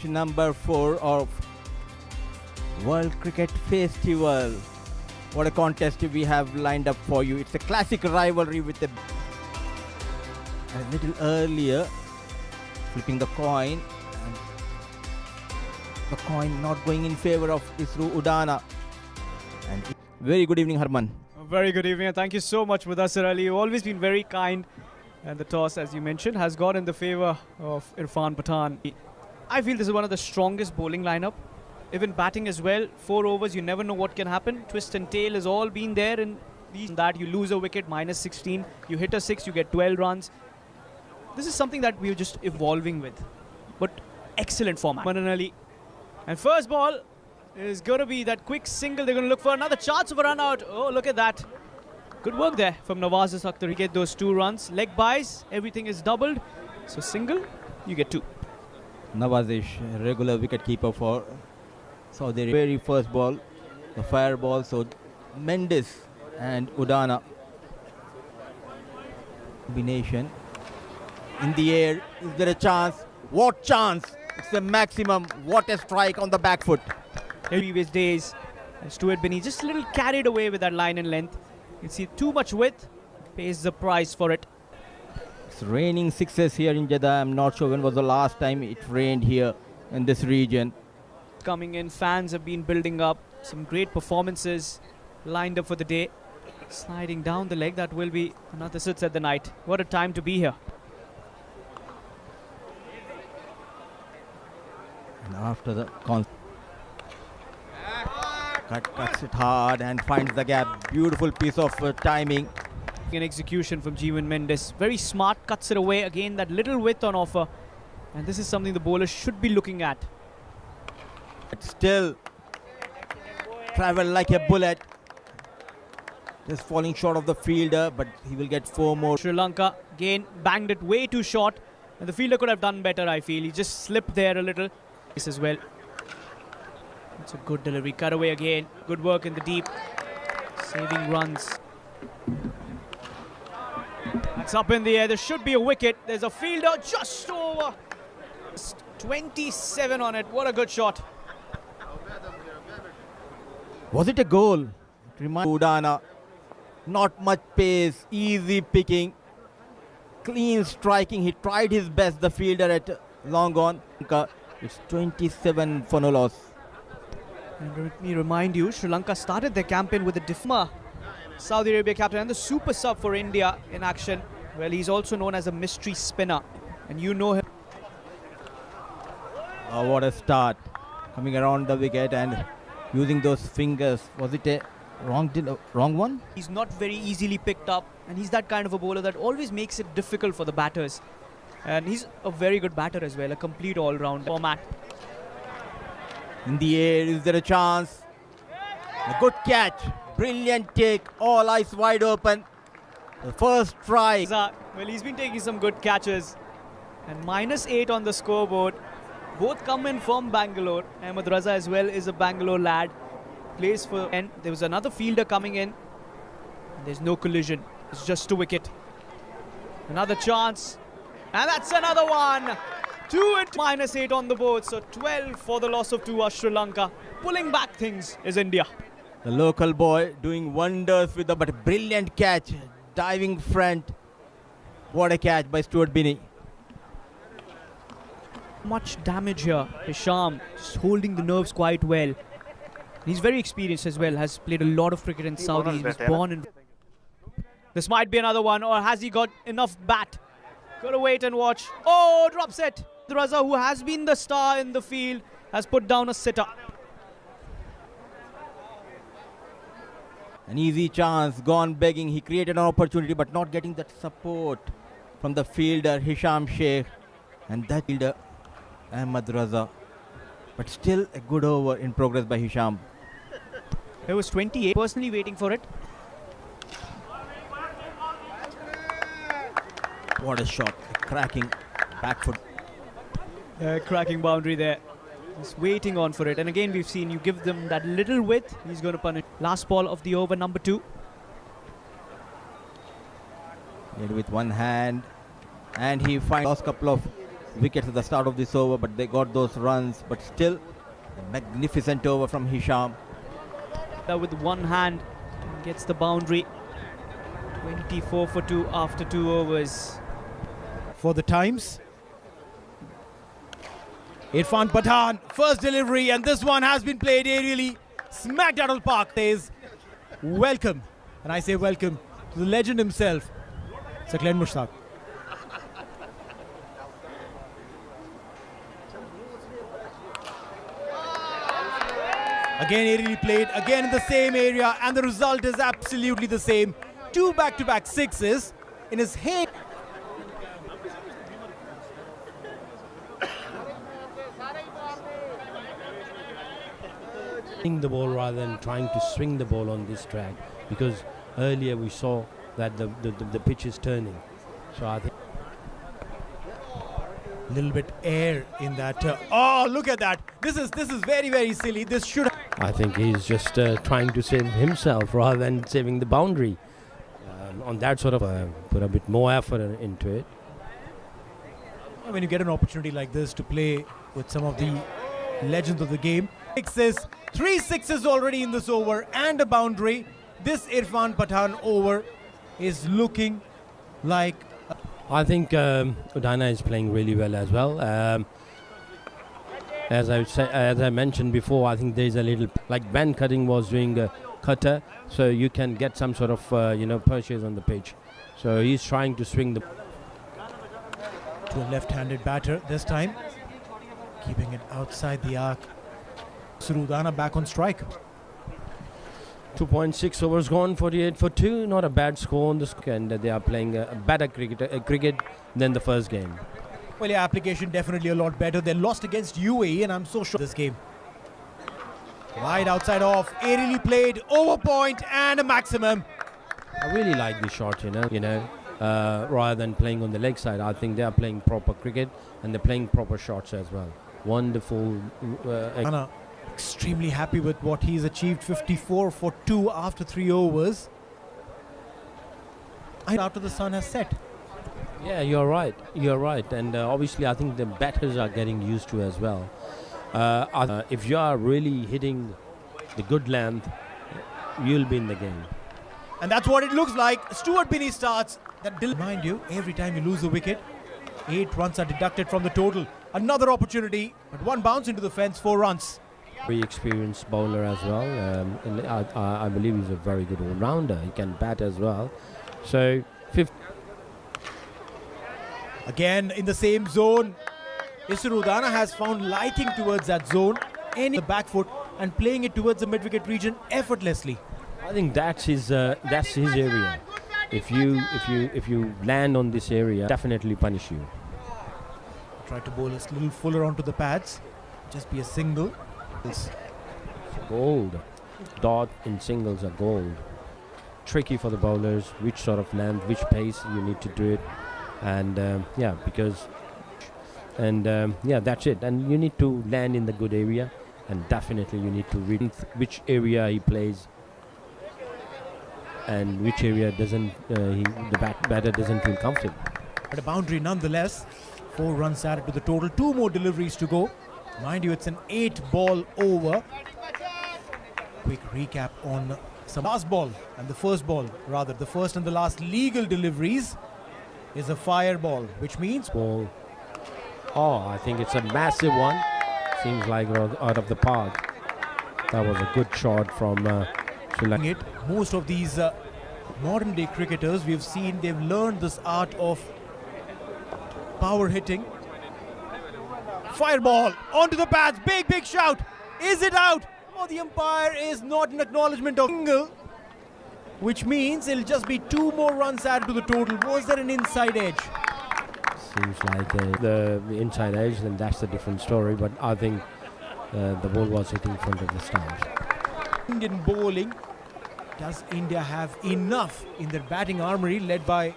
match number 4 of World Cricket Festival. What a contest we have lined up for you. It's a classic rivalry with a little earlier, flipping the coin, and the coin not going in favor of Isru Udana. And very good evening, Harman. Very good evening, and thank you so much, Mudassir Ali. You've always been very kind, and the toss, as you mentioned, has gone in the favor of Irfan Pathan. I feel this is one of the strongest bowling lineup. Even batting as well, 4 overs, you never know what can happen. Twist and tail has all been there in these. That you lose a wicket, minus 16. You hit a 6, you get 12 runs. This is something that we're just evolving with. But excellent format. Manan Ali. And first ball is going to be that quick single. They're going to look for another chance of a run out. Oh, look at that. Good work there from Nawaz Akhtar. You get those 2 runs. Leg buys, everything is doubled. So single, you get 2. Nawazish, regular wicket keeper for Saudi Arabia. Very first ball, the fire ball. So Mendes and Udana combination in the air. Is there a chance? What chance? It's the maximum. What a strike on the back foot. Previous days, and Stuart Binney just a little carried away with that line and length. You see too much width, pays the price for it. It's raining sixes here in Jeddah. I'm not sure when was the last time it rained here in this region. Coming in, fans have been building up. Some great performances lined up for the day. Sliding down the leg, that will be another sits at the night. What a time to be here. And after the cuts it hard and finds the gap. Beautiful piece of timing. An execution from Jeevan Mendes. Very smart, cuts it away. Again, that little width on offer. And this is something the bowler should be looking at. But still travel like a bullet. Just falling short of the fielder, but he will get 4 more. Sri Lanka, again, banged it way too short. And the fielder could have done better, I feel. He just slipped there a little. This as well. It's a good delivery. Cut away again. Good work in the deep. Saving runs. That's up in the air. There should be a wicket. There's a fielder just over. 27 on it. What a good shot. Was it a goal? It reminds Udana. Not much pace. Easy picking. Clean striking. He tried his best. The fielder at long on. It's 27 for no loss. And let me remind you, Sri Lanka started their campaign with a Difma, Saudi Arabia captain, and the super sub for India in action. Well, he's also known as a mystery spinner, and you know him. Oh, what a start. Coming around the wicket and using those fingers. Was it a wrong one? He's not very easily picked up, and he's that kind of a bowler that always makes it difficult for the batters. And he's a very good batter as well, a complete all-round format. In the air, is there a chance? A good catch. Brilliant take. All eyes wide open. The first try. Well, he's been taking some good catches. And minus 8 on the scoreboard. Both come in from Bangalore. Ahmed Raza as well is a Bangalore lad. Plays for... And there was another fielder coming in. There's no collision. It's just a wicket. Another chance. And that's another one. 2 and minus 8 on the board. So 12 for the loss of 2 Sri Lanka. Pulling back things is India. The local boy doing wonders with the but brilliant catch. Diving front. What a catch by Stuart Binney. Much damage here. Hisham just holding the nerves quite well. He's very experienced as well. Has played a lot of cricket in Saudi. He was born in... This might be another one. Or has he got enough bat? Gotta wait and watch. Oh, drops it. Raza, who has been the star in the field, has put down a sitter. An easy chance, gone begging. He created an opportunity, but not getting that support from the fielder, Hisham Sheikh. And that fielder, Ahmed Raza. But still a good over in progress by Hisham. It was 28. Personally waiting for it. What a shot. Cracking back foot. Cracking boundary there. He's waiting on for it. And again, we've seen you give them that little width. He's going to punish. Last ball of the over, number 2. With one hand. And he finds last couple of wickets at the start of this over, but they got those runs. But still, a magnificent over from Hisham. With one hand, gets the boundary. 24 for 2 after 2 overs. For the Times, Irfan Pathan, first delivery, and this one has been played aerially, smacked out of the park. Says welcome, and I say welcome to the legend himself, Saqlain Mushtaq. Again aerially played, again in the same area, and the result is absolutely the same. 2 back-to-back sixes in his head. The ball rather than trying to swing the ball on this track, because earlier we saw that the pitch is turning. So I think a little bit air in that. Oh, look at that! This is very, very silly. This should. I think he's just trying to save himself rather than saving the boundary. On that sort of put a bit more effort into it. When you get an opportunity like this to play with some of the legends of the game, three sixes already in this over and a boundary. This Irfan Pathan over is looking like. I think Udaina is playing really well as well. As I mentioned before, I think there's a little like Ben Cutting was doing a cutter, so you can get some sort of purchase on the pitch. So he's trying to swing the to a left-handed batter this time, keeping it outside the arc. Udaina back on strike. 2.6 overs gone, 48 for 2. Not a bad score on this, and they are playing a better cricket than the first game. Well, yeah, application definitely a lot better. They lost against UAE, and I'm so sure this game. Wide outside off, aerially played, over point and a maximum. I really like this shot, rather than playing on the leg side. I think they are playing proper cricket and they're playing proper shots as well. Wonderful. Anna extremely happy with what he's achieved. 54 for 2 after 3 overs. After the sun has set. Yeah, you're right. You're right. And obviously, I think the batters are getting used to as well. If you are really hitting the good length, you'll be in the game. And that's what it looks like. Stuart Binney starts. Mind you, every time you lose a wicket, 8 runs are deducted from the total. Another opportunity, but one bounce into the fence, 4 runs. Very experienced bowler as well. And I believe he's a very good all-rounder. He can bat as well. So, 5th. Again in the same zone. Udaina has found liking towards that zone, the back foot, and playing it towards the mid-wicket region effortlessly. I think that's his area. If you land on this area, definitely punish you. Try to bowl a little fuller onto the pads. Just be a single. Gold. Dot in singles are gold. Tricky for the bowlers. Which sort of length, which pace you need to do it, and that's it. And you need to land in the good area, and definitely you need to read which area he plays and which area doesn't the batter doesn't feel comfortable. But a boundary nonetheless. 4 runs added to the total. 2 more deliveries to go. Mind you, it's an 8-ball over. Quick recap on some last ball and the first ball, rather the first and the last legal deliveries is a fire ball, which means ball. Oh, I think it's a massive one. Seems like out of the park. That was a good shot from Sri Lanka. Most of these modern day cricketers we've seen, they've learned this art of power hitting. Fire ball onto the pads, big shout. Is it out? Oh, the umpire is not an acknowledgement of single, which means it'll just be 2 more runs added to the total. Was there an inside edge? Seems like the inside edge, then that's a different story. But I think the ball was hitting in front of the stumps. Indian bowling. Does India have enough in their batting armory led by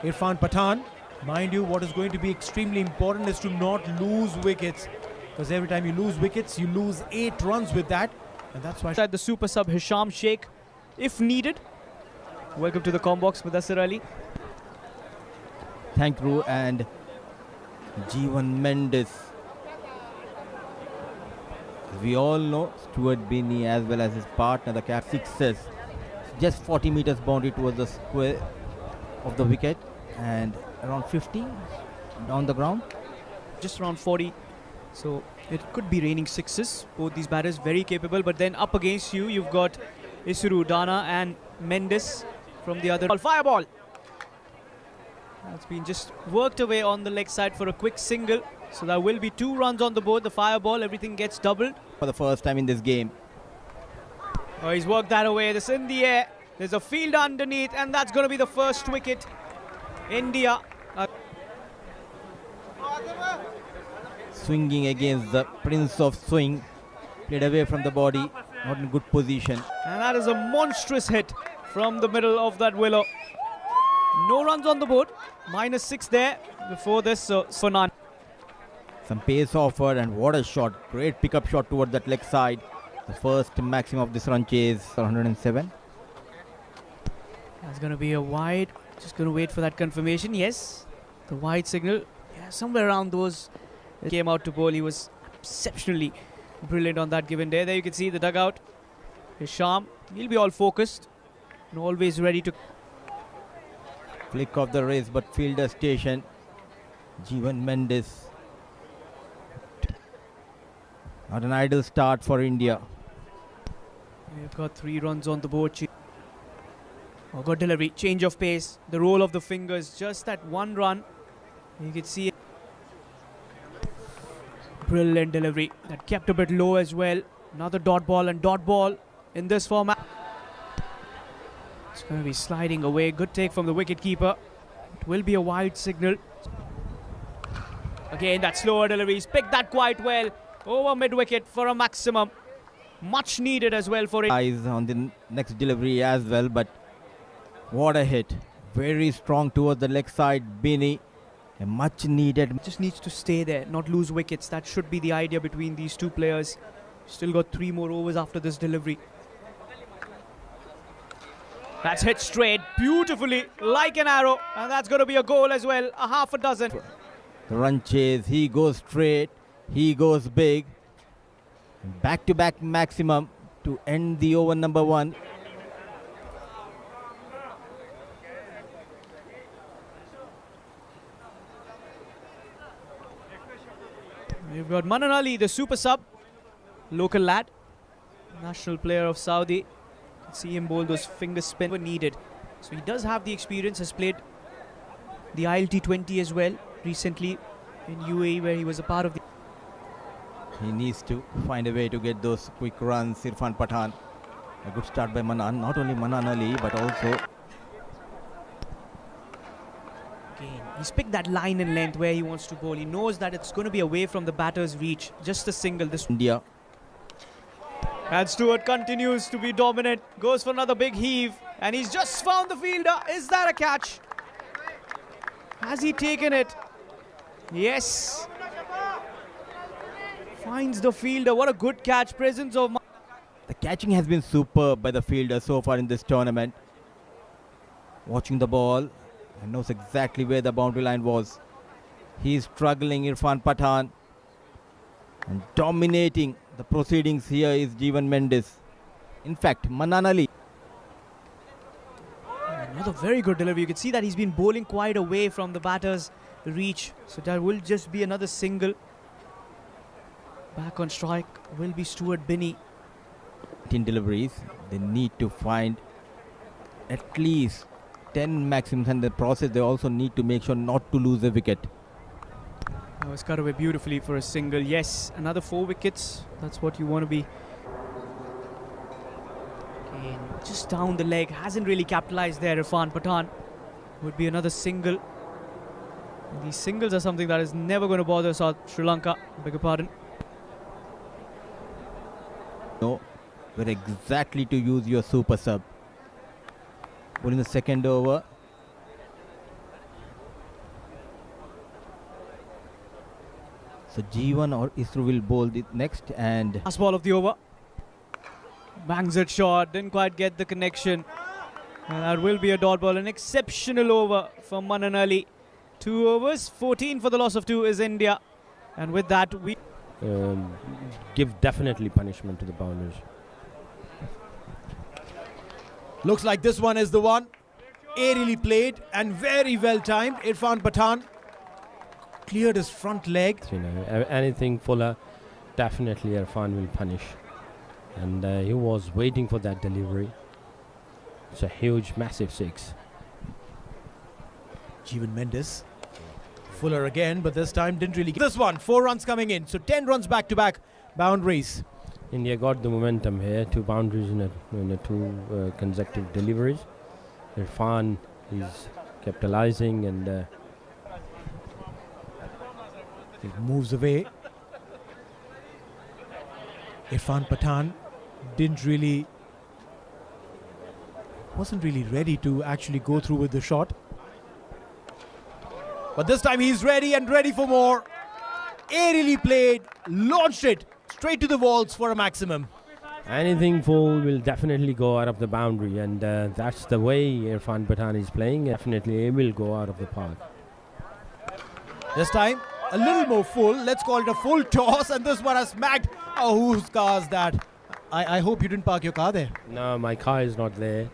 Irfan Pathan? Mind you, what is going to be extremely important is to not lose wickets, because every time you lose wickets, you lose 8 runs with that, and that's why the super sub Hisham Sheikh, if needed. Welcome to the Combox with Mudassir Ali. Thank you. And Jeevan Mendes. We all know Stuart Binney as well as his partner, the cap sixes. Just 40 meters boundary towards the square of the wicket and around 50 down the ground. Just around 40. So it could be raining sixes. Both these batters very capable, but then up against you, you've got Isuru Udana and Mendes from the other. Fire ball. That's been just worked away on the leg side for a quick single. So there will be 2 runs on the board. The fire ball, everything gets doubled. For the first time in this game. Oh, he's worked that away. This in the air. There's a field underneath, and that's going to be the first wicket. India. Swinging against the Prince of Swing. Played away from the body. Not in good position. And that is a monstrous hit from the middle of that willow. No runs on the board. -6 there before this. So Fernand. Some pace offered, and what a shot. Great pickup shot towards that leg side. The first maximum of this run chase, 107. That's going to be a wide. Just going to wait for that confirmation. Yes, the wide signal. Yeah, somewhere around those. Came out to bowl. He was exceptionally brilliant on that given day. There you can see the dugout. Hisham, he'll be all focused and always ready to. Flick of the wrist, but fielder station. Jeevan Mendes. Not an ideal start for India. We've got 3 runs on the board. Oh, good delivery. Change of pace. The roll of the fingers. Just that 1 run. You can see it. Brilliant delivery. That kept a bit low as well. Another dot ball, and dot ball in this format. It's going to be sliding away. Good take from the wicket keeper. It will be a wide signal. Again, that slower delivery. He's picked that quite well. Over mid-wicket for a maximum. Much needed as well for it. Eyes on the next delivery as well, but what a hit. Very strong towards the leg side. Binney, a much needed. Just needs to stay there, not lose wickets. That should be the idea between these 2 players. Still got 3 more overs after this delivery. That's hit straight beautifully, like an arrow. And that's going to be a goal as well. A half a dozen. The run chase, he goes straight. He goes big. Back-to-back maximum to end the over number 1. We've got Manan Ali, the super sub, local lad, national player of Saudi. You can see him bowl those finger spin when needed. So he does have the experience, has played the ILT20 as well recently in UAE, where he was a part of the. He needs to find a way to get those quick runs. Irfan Pathan. A good start by Manan. Not only Manan Ali, but also. Again, he's picked that line and length where he wants to bowl. He knows that it's going to be away from the batter's reach. Just a single. This India. And Stuart continues to be dominant. Goes for another big heave. And he's just found the fielder. Is that a catch? Has he taken it? Yes. Finds the fielder. What a good catch. Presence of. The catching has been superb by the fielder so far in this tournament. Watching the ball and knows exactly where the boundary line was. He's struggling, Irfan Pathan. And dominating the proceedings here is Jeevan Mendes. In fact, Manan Ali. Another very good delivery. You can see that he's been bowling quite away from the batter's reach. So that will just be another single. Back on strike will be Stuart Binney. In deliveries, they need to find at least 10 maximums, and the process they also need to make sure not to lose a wicket. That was cut away beautifully for a single. Yes, another 4 wickets. That's what you want to be. Again, just down the leg. Hasn't really capitalized there. Irfan Pathan would be another single. And these singles are something that is never going to bother Sri Lanka. Beg your pardon. Know where exactly to use your super sub. Put in the second over. So Jeevan or Isru will bowl the next, and Last ball of the over. Bangs it short. Didn't quite get the connection. And that will be a dot ball. An exceptional over for Manan Ali. 2 overs, 14 for the loss of 2 is India. And with that, we Give definitely punishment to the bowlers. Looks like this one is the one. Aerially played and very well timed. Irfan Pathan cleared his front leg. You know, anything fuller, definitely Irfan will punish. And he was waiting for that delivery. It's a huge, massive 6. Jeevan Mendes. Fuller again, but this time didn't really get this one. 4 runs coming in. So 10 runs back-to-back boundaries. India got the momentum here. 2 boundaries in a 2 consecutive deliveries. Irfan is capitalizing and it moves away. Irfan Pathan wasn't really ready to actually go through with the shot. But this time he's ready and ready for more. Aerially played, launched it straight to the walls for a maximum. anything full will definitely go out of the boundary, and that's the way Irfan Pathan is playing. Definitely he will go out of the park. This time a little more full. Let's call it a full toss, and this one has smacked. Oh, whose car is that? I hope you didn't park your car there. No, my car is not there.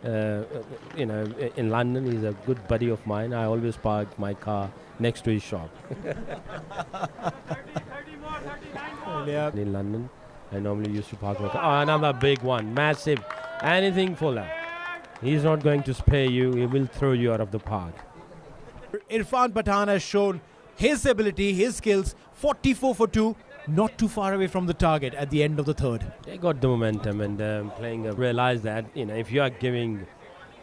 You know, in London, he's a good buddy of mine. I always park my car next to his shop. Yeah. In London, I normally used to park my car. Oh, another big one, massive. Anything fuller. He's not going to spare you. He will throw you out of the park. Irfan Pathan has shown his ability, his skills. 44 for 2, not too far away from the target at the end of the third. They got the momentum and realize that, you know, if you are giving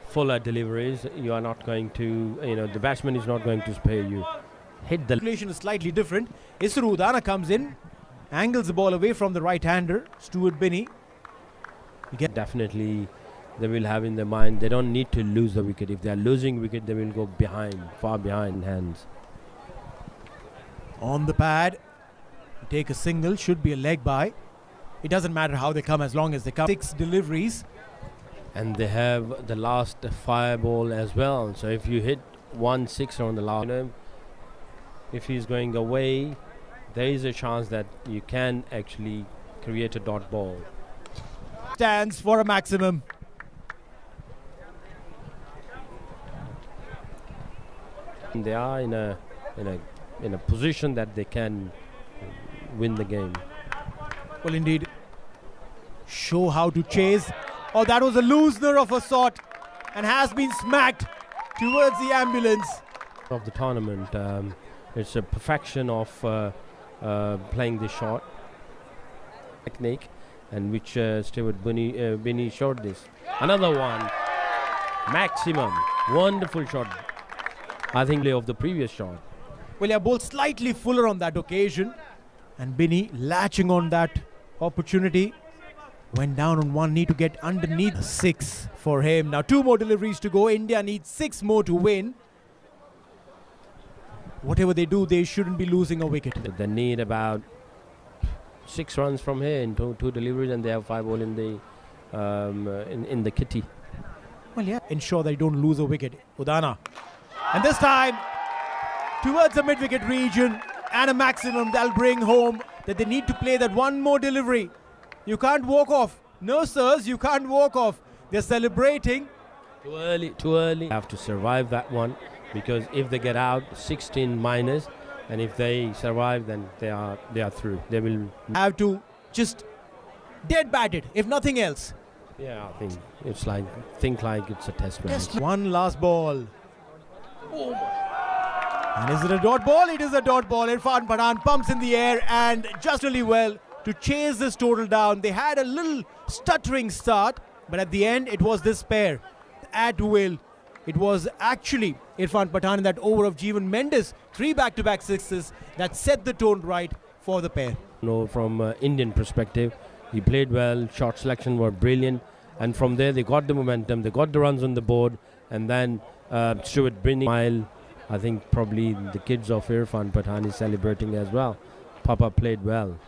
fuller deliveries, you are not going to, you know, the batsman is not going to spare you. Hit the Calculation is slightly different. Isru Udana comes in, angles the ball away from the right-hander, Stuart Binney. definitely they will have in their mind they don't need to lose the wicket. If they are losing wicket, they will go behind, far behind hands. On the pad, take a single, should be a leg by. It doesn't matter how they come as long as they come. 6 deliveries. And they have the last fire ball as well. So if you hit 1 6 on the last, you know, if he's going away, there is a chance that you can actually create a dot ball. Stands for a maximum. And they are in a position that they can win the game. Well, indeed. Show how to chase. Oh, that was a loosener of a sort and has been smacked towards the ambulance. Of the tournament, it's a perfection of playing the shot technique, and which Stuart Binney showed this. Another one, maximum, wonderful shot. I think of the previous shot. Well, yeah, both slightly fuller on that occasion, and Binney latching on that opportunity. Went down on one knee to get underneath. 6 for him. Now 2 more deliveries to go. India needs 6 more to win. Whatever they do, they shouldn't be losing a wicket. They need about 6 runs from here in 2 deliveries, and they have 5 all in the kitty. Well, yeah, ensure they don't lose a wicket. Udana. And this time, towards the mid-wicket region, and a maximum that'll bring home that they need to play that 1 more delivery. You can't walk off. No, sirs, you can't walk off. They're celebrating. Too early. Have to survive that one, because if they get out, 16 minus, and if they survive, then they are through. They will Have to just dead bat it, if nothing else. Yeah, I think like it's a test match. One last ball. And is it a dot ball? It is a dot ball. Irfan Pathan pumps in the air and just really well to chase this total down. They had a little stuttering start, but at the end it was this pair at will. It was actually Irfan Pathan in that over of Jeevan Mendes, 3 back-to-back 6s that set the tone right for the pair. No, from Indian perspective, he played well. Shot selection were brilliant, and from there they got the momentum. They got the runs on the board, and then Stuart Binney. I think probably the kids of Irfan Pathan is celebrating as well. Papa played well.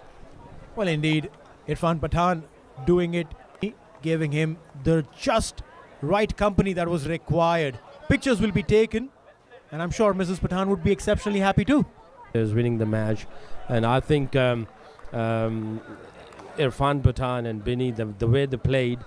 Well, indeed, Irfan Pathan doing it, giving him the just right company that was required. Pictures will be taken And I'm sure Mrs. Pathan would be exceptionally happy too. Is winning the match, and I think Irfan Pathan and Binny, the way they played,